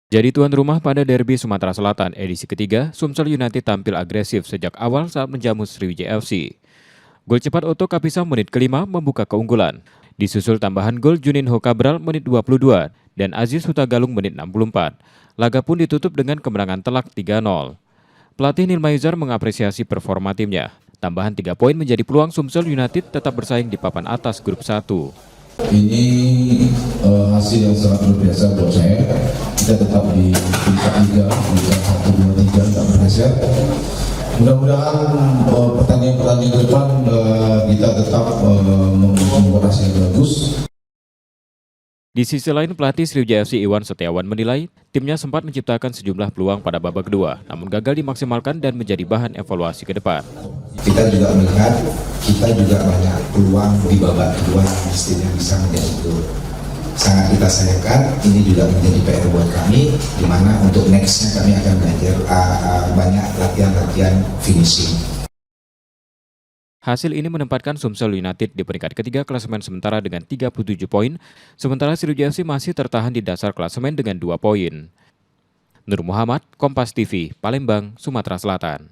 Jadi tuan rumah pada derby Sumatera Selatan edisi ketiga, Sumsel United tampil agresif sejak awal saat menjamu Sriwijaya FC. Gol cepat Otto Kapisah menit kelima membuka keunggulan. Disusul tambahan gol Juninho Cabral menit 22 dan Aziz Hutagalung menit 64. Laga pun ditutup dengan kemenangan telak 3-0. Pelatih Nilmaizar mengapresiasi performa timnya. Tambahan 3 poin menjadi peluang Sumsel United tetap bersaing di papan atas grup 1. Ini hasil yang sangat luar biasa buat saya. Kita tetap di puncak liga 1, 2, 3 tak bergeser. Mudah-mudahan pertandingan-pertandingan ke depan kita tetap membuat hasil yang bagus. Di sisi lain, pelatih Sriwijaya FC Iwan Setiawan menilai timnya sempat menciptakan sejumlah peluang pada babak kedua, namun gagal dimaksimalkan dan menjadi bahan evaluasi ke depan. Kita juga melihat kita juga banyak peluang di babak kedua yang mestinya bisa menjadi gol. Sangat kita sayangkan, ini juga menjadi PR buat kami, di mana untuk nextnya kami akan belajar banyak latihan-latihan finishing. Hasil ini menempatkan Sumsel United di peringkat ketiga klasemen sementara dengan 37 poin, sementara Sriwijaya FC masih tertahan di dasar klasemen dengan 2 poin. Nur Muhammad, Kompas TV, Palembang, Sumatera Selatan.